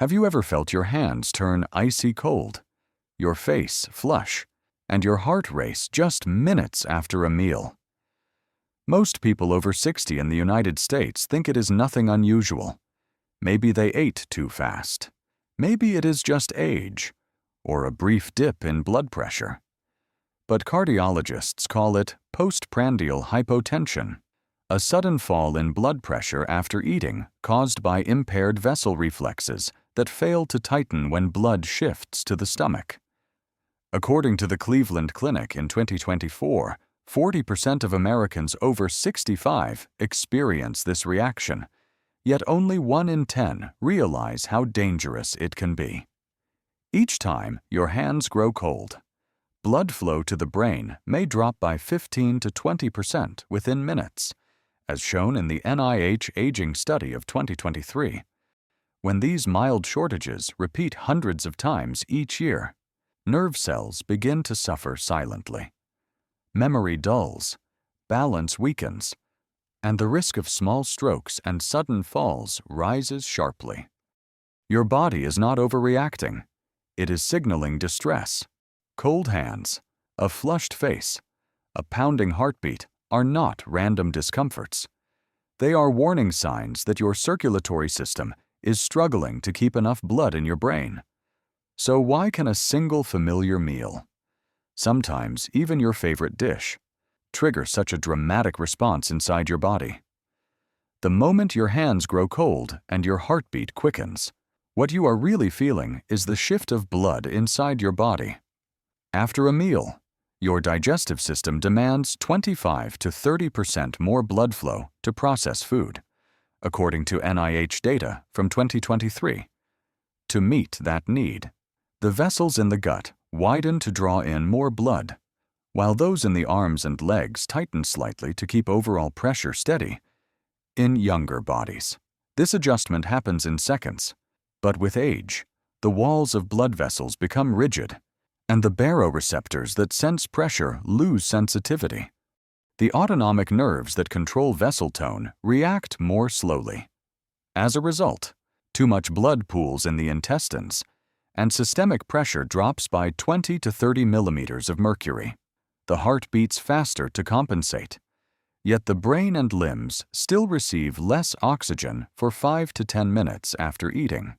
Have you ever felt your hands turn icy cold, your face flush, and your heart race just minutes after a meal? Most people over 60 in the United States think it is nothing unusual. Maybe they ate too fast. Maybe it is just age, or a brief dip in blood pressure. But cardiologists call it postprandial hypotension, a sudden fall in blood pressure after eating caused by impaired vessel reflexes that fail to tighten when blood shifts to the stomach. According to the Cleveland Clinic in 2024, 40% of Americans over 65 experience this reaction, yet only 1 in 10 realize how dangerous it can be. Each time your hands grow cold, blood flow to the brain may drop by 15 to 20% within minutes, as shown in the NIH Aging Study of 2023. When these mild shortages repeat hundreds of times each year, nerve cells begin to suffer silently. Memory dulls, balance weakens, and the risk of small strokes and sudden falls rises sharply. Your body is not overreacting. It is signaling distress. Cold hands, a flushed face, a pounding heartbeat are not random discomforts. They are warning signs that your circulatory system is struggling to keep enough blood in your brain. So why can a single familiar meal, sometimes even your favorite dish, trigger such a dramatic response inside your body? The moment your hands grow cold and your heartbeat quickens, what you are really feeling is the shift of blood inside your body. After a meal, your digestive system demands 25 to 30% more blood flow to process food, according to NIH data from 2023. To meet that need, the vessels in the gut widen to draw in more blood, while those in the arms and legs tighten slightly to keep overall pressure steady. In younger bodies, this adjustment happens in seconds, but with age, the walls of blood vessels become rigid, and the baroreceptors that sense pressure lose sensitivity. The autonomic nerves that control vessel tone react more slowly. As a result, too much blood pools in the intestines, and systemic pressure drops by 20 to 30 millimeters of mercury. The heart beats faster to compensate, yet the brain and limbs still receive less oxygen for 5 to 10 minutes after eating.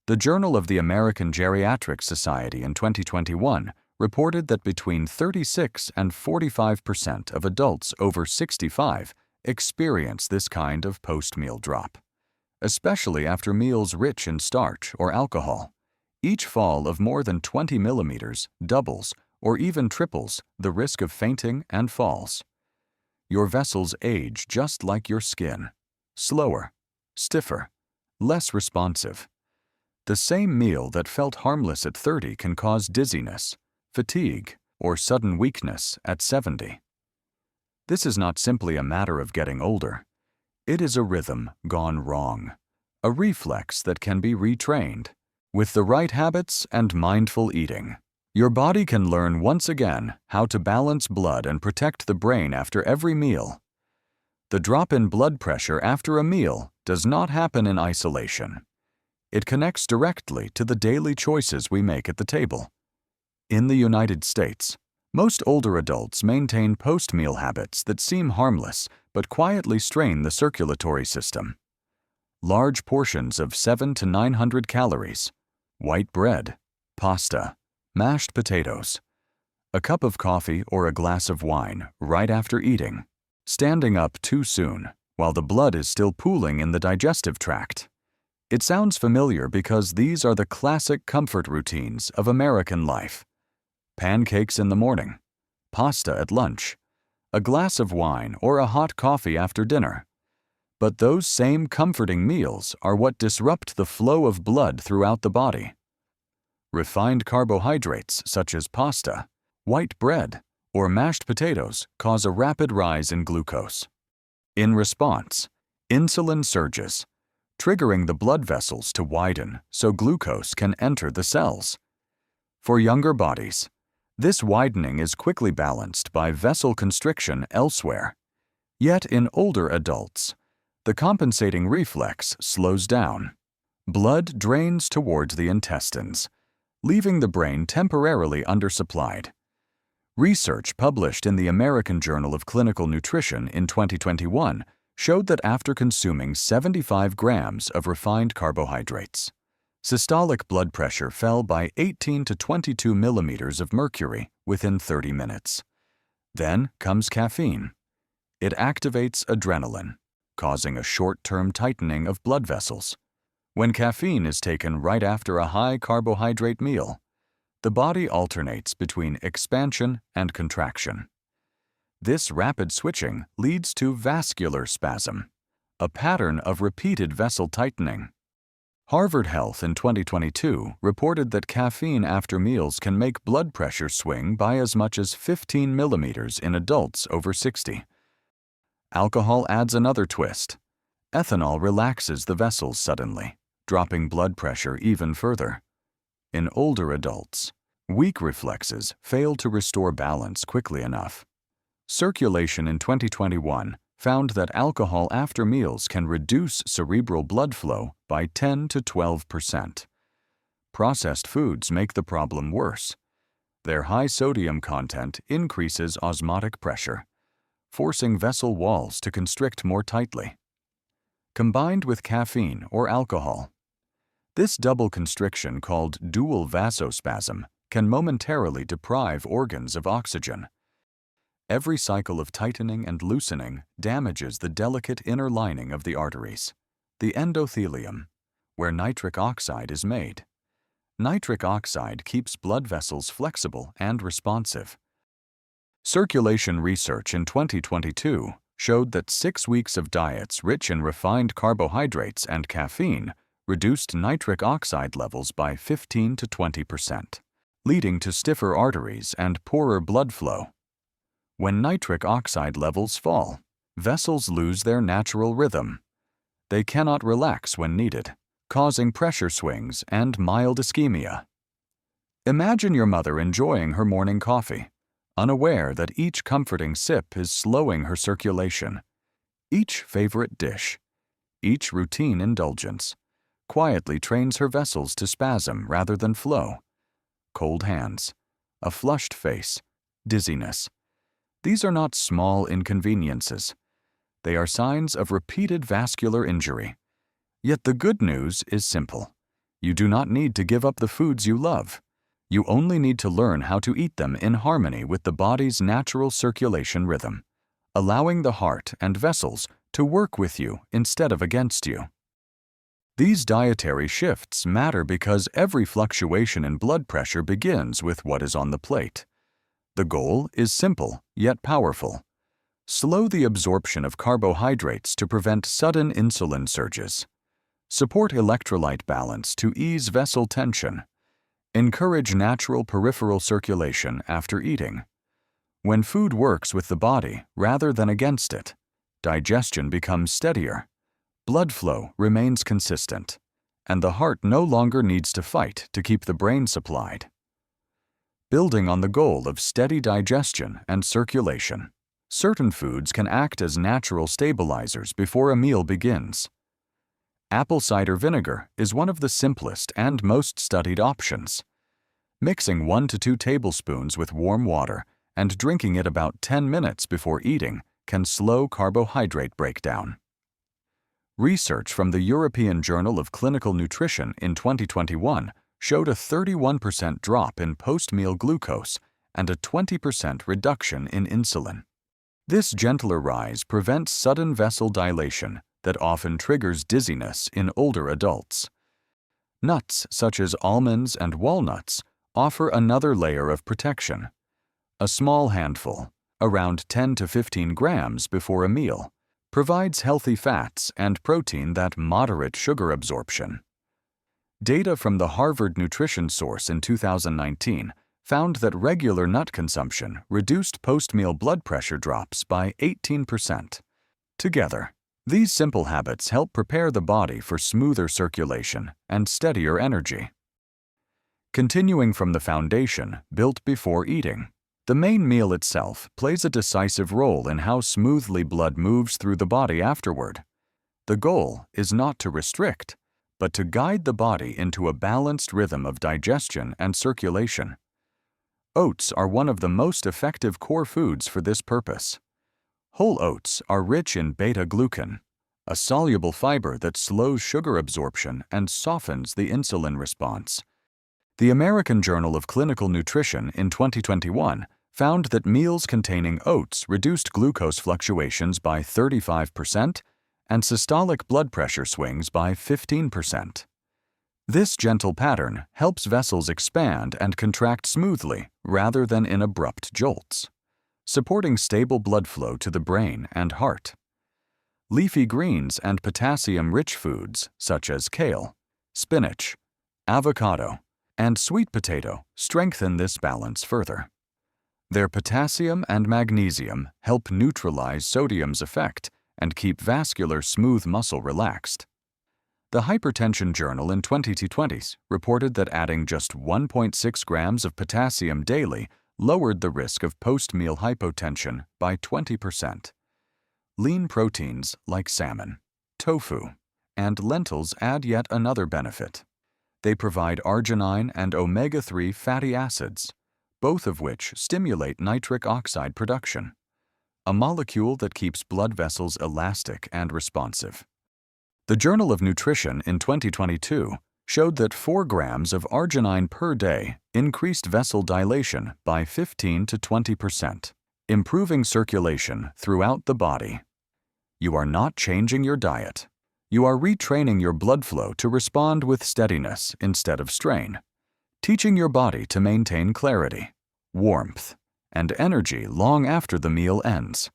The Journal of the American Geriatric Society in 2021 reported that between 36 and 45% of adults over 65 experience this kind of post-meal drop, especially after meals rich in starch or alcohol. Each fall of more than 20 millimeters doubles or even triples the risk of fainting and falls. Your vessels age just like your skin, slower, stiffer, less responsive. The same meal that felt harmless at 30 can cause dizziness, fatigue, or sudden weakness at 70. This is not simply a matter of getting older. It is a rhythm gone wrong, a reflex that can be retrained. With the right habits and mindful eating, your body can learn once again how to balance blood and protect the brain after every meal. The drop in blood pressure after a meal does not happen in isolation. It connects directly to the daily choices we make at the table. In the United States, most older adults maintain post-meal habits that seem harmless but quietly strain the circulatory system. Large portions of 700 to 900 calories, white bread, pasta, mashed potatoes, a cup of coffee or a glass of wine right after eating, standing up too soon while the blood is still pooling in the digestive tract. It sounds familiar because these are the classic comfort routines of American life. Pancakes in the morning, pasta at lunch, a glass of wine or a hot coffee after dinner. But those same comforting meals are what disrupt the flow of blood throughout the body. Refined carbohydrates such as pasta, white bread, or mashed potatoes cause a rapid rise in glucose. In response, insulin surges, triggering the blood vessels to widen so glucose can enter the cells. For younger bodies, this widening is quickly balanced by vessel constriction elsewhere. Yet in older adults, the compensating reflex slows down. Blood drains towards the intestines, leaving the brain temporarily undersupplied. Research published in the American Journal of Clinical Nutrition in 2021 showed that after consuming 75 grams of refined carbohydrates, systolic blood pressure fell by 18 to 22 millimeters of mercury within 30 minutes. Then comes caffeine. It activates adrenaline, causing a short-term tightening of blood vessels. When caffeine is taken right after a high-carbohydrate meal, the body alternates between expansion and contraction. This rapid switching leads to vascular spasm, a pattern of repeated vessel tightening. Harvard Health in 2022 reported that caffeine after meals can make blood pressure swing by as much as 15 millimeters in adults over 60. Alcohol adds another twist. Ethanol relaxes the vessels suddenly, dropping blood pressure even further. In older adults, weak reflexes fail to restore balance quickly enough. Circulation in 2021 found that alcohol after meals can reduce cerebral blood flow by 10 to 12%. Processed foods make the problem worse. Their high sodium content increases osmotic pressure, forcing vessel walls to constrict more tightly. Combined with caffeine or alcohol, this double constriction, called dual vasospasm, can momentarily deprive organs of oxygen. Every cycle of tightening and loosening damages the delicate inner lining of the arteries, the endothelium, where nitric oxide is made. Nitric oxide keeps blood vessels flexible and responsive. Circulation research in 2022 showed that 6 weeks of diets rich in refined carbohydrates and caffeine reduced nitric oxide levels by 15 to 20%, leading to stiffer arteries and poorer blood flow. When nitric oxide levels fall, vessels lose their natural rhythm. They cannot relax when needed, causing pressure swings and mild ischemia. Imagine your mother enjoying her morning coffee, unaware that each comforting sip is slowing her circulation. Each favorite dish, each routine indulgence, quietly trains her vessels to spasm rather than flow. Cold hands, a flushed face, dizziness. These are not small inconveniences. They are signs of repeated vascular injury. Yet the good news is simple. You do not need to give up the foods you love. You only need to learn how to eat them in harmony with the body's natural circulation rhythm, allowing the heart and vessels to work with you instead of against you. These dietary shifts matter because every fluctuation in blood pressure begins with what is on the plate. The goal is simple, yet powerful. Slow the absorption of carbohydrates to prevent sudden insulin surges. Support electrolyte balance to ease vessel tension. Encourage natural peripheral circulation after eating. When food works with the body rather than against it, digestion becomes steadier, blood flow remains consistent, and the heart no longer needs to fight to keep the brain supplied. Building on the goal of steady digestion and circulation, certain foods can act as natural stabilizers before a meal begins. Apple cider vinegar is one of the simplest and most studied options. Mixing 1 to 2 tablespoons with warm water and drinking it about 10 minutes before eating can slow carbohydrate breakdown. Research from the European Journal of Clinical Nutrition in 2021 showed a 31% drop in post-meal glucose and a 20% reduction in insulin. This gentler rise prevents sudden vessel dilation that often triggers dizziness in older adults. Nuts such as almonds and walnuts offer another layer of protection. A small handful, around 10 to 15 grams before a meal, provides healthy fats and protein that moderate sugar absorption. Data from the Harvard Nutrition Source in 2019 found that regular nut consumption reduced post-meal blood pressure drops by 18%. Together, these simple habits help prepare the body for smoother circulation and steadier energy. Continuing from the foundation built before eating, the main meal itself plays a decisive role in how smoothly blood moves through the body afterward. The goal is not to restrict, but to guide the body into a balanced rhythm of digestion and circulation. Oats are one of the most effective core foods for this purpose. Whole oats are rich in beta-glucan, a soluble fiber that slows sugar absorption and softens the insulin response. The American Journal of Clinical Nutrition in 2021 found that meals containing oats reduced glucose fluctuations by 35% and systolic blood pressure swings by 15%. This gentle pattern helps vessels expand and contract smoothly rather than in abrupt jolts, supporting stable blood flow to the brain and heart. Leafy greens and potassium-rich foods such as kale, spinach, avocado, and sweet potato strengthen this balance further. Their potassium and magnesium help neutralize sodium's effect and keep vascular smooth muscle relaxed. The Hypertension Journal in 2020 reported that adding just 1.6 grams of potassium daily lowered the risk of post-meal hypotension by 20%. Lean proteins like salmon, tofu, and lentils add yet another benefit. They provide arginine and omega-3 fatty acids, both of which stimulate nitric oxide production, a molecule that keeps blood vessels elastic and responsive. The Journal of Nutrition in 2022 showed that 4 grams of arginine per day increased vessel dilation by 15 to 20%, improving circulation throughout the body. You are not changing your diet. You are retraining your blood flow to respond with steadiness instead of strain, teaching your body to maintain clarity, warmth, and energy long after the meal ends.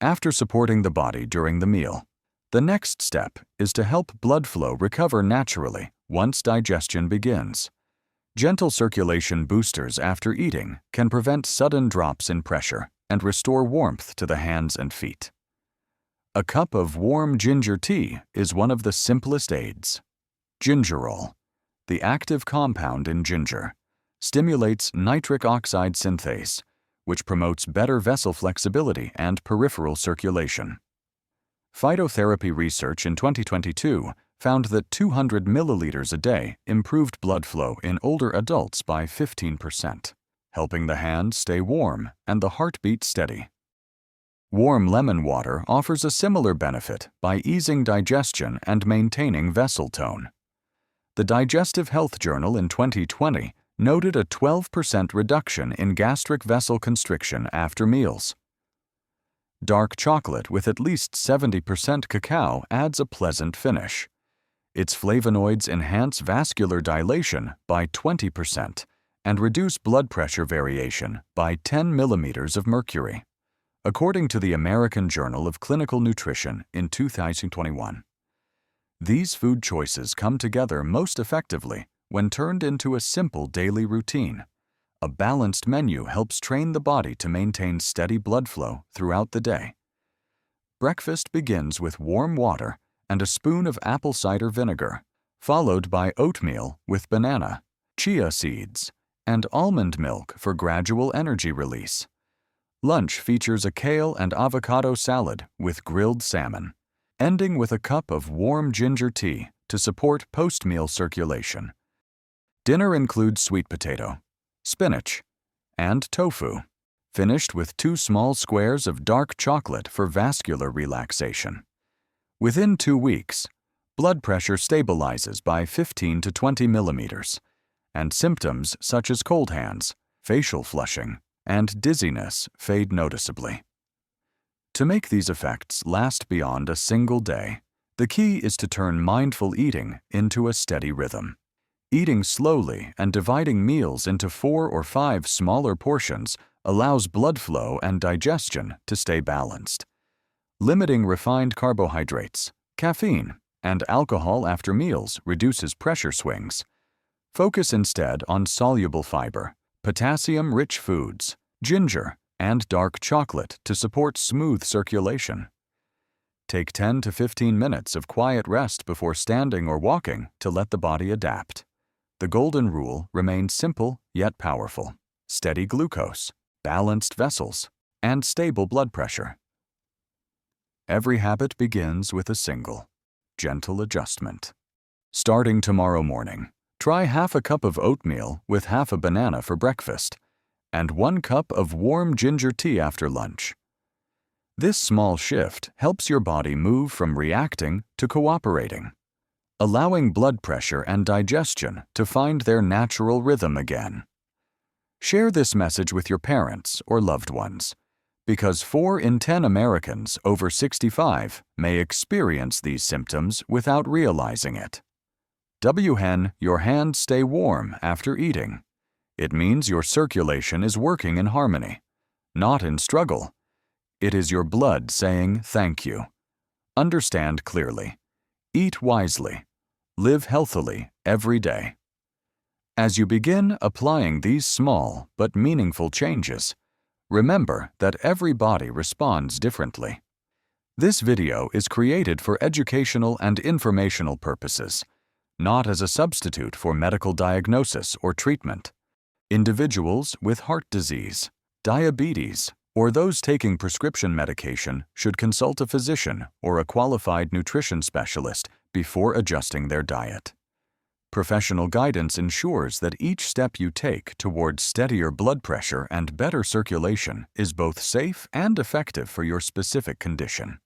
After supporting the body during the meal, the next step is to help blood flow recover naturally once digestion begins. Gentle circulation boosters after eating can prevent sudden drops in pressure and restore warmth to the hands and feet. A cup of warm ginger tea is one of the simplest aids. Gingerol, the active compound in ginger, stimulates nitric oxide synthase, which promotes better vessel flexibility and peripheral circulation. Phytotherapy research in 2022 found that 200 milliliters a day improved blood flow in older adults by 15%, helping the hands stay warm and the heartbeat steady. Warm lemon water offers a similar benefit by easing digestion and maintaining vessel tone. The Digestive Health Journal in 2020 noted a 12% reduction in gastric vessel constriction after meals. Dark chocolate with at least 70% cacao adds a pleasant finish. Its flavonoids enhance vascular dilation by 20% and reduce blood pressure variation by 10 millimeters of mercury, according to the American Journal of Clinical Nutrition in 2021. These food choices come together most effectively when turned into a simple daily routine. A balanced menu helps train the body to maintain steady blood flow throughout the day. Breakfast begins with warm water and a spoon of apple cider vinegar, followed by oatmeal with banana, chia seeds, and almond milk for gradual energy release. Lunch features a kale and avocado salad with grilled salmon, ending with a cup of warm ginger tea to support post-meal circulation. Dinner includes sweet potato, spinach, and tofu, finished with 2 small squares of dark chocolate for vascular relaxation. Within 2 weeks, blood pressure stabilizes by 15 to 20 millimeters, and symptoms such as cold hands, facial flushing, and dizziness fade noticeably. To make these effects last beyond a single day, the key is to turn mindful eating into a steady rhythm. Eating slowly and dividing meals into 4 or 5 smaller portions allows blood flow and digestion to stay balanced. Limiting refined carbohydrates, caffeine, and alcohol after meals reduces pressure swings. Focus instead on soluble fiber, potassium-rich foods, ginger, and dark chocolate to support smooth circulation. Take 10 to 15 minutes of quiet rest before standing or walking to let the body adapt. The golden rule remains simple yet powerful: steady glucose, balanced vessels, and stable blood pressure. Every habit begins with a single, gentle adjustment. Starting tomorrow morning, try half a cup of oatmeal with half a banana for breakfast and 1 cup of warm ginger tea after lunch. This small shift helps your body move from reacting to cooperating, allowing blood pressure and digestion to find their natural rhythm again. Share this message with your parents or loved ones, because 4 in 10 Americans over 65 may experience these symptoms without realizing it. WHEN, your hands stay warm after eating. It means your circulation is working in harmony, not in struggle. It is your blood saying thank you. Understand clearly. Eat wisely. Live healthily every day. As you begin applying these small but meaningful changes, remember that every body responds differently. This video is created for educational and informational purposes, not as a substitute for medical diagnosis or treatment. Individuals with heart disease, diabetes, or those taking prescription medication should consult a physician or a qualified nutrition specialist before adjusting their diet. Professional guidance ensures that each step you take towards steadier blood pressure and better circulation is both safe and effective for your specific condition.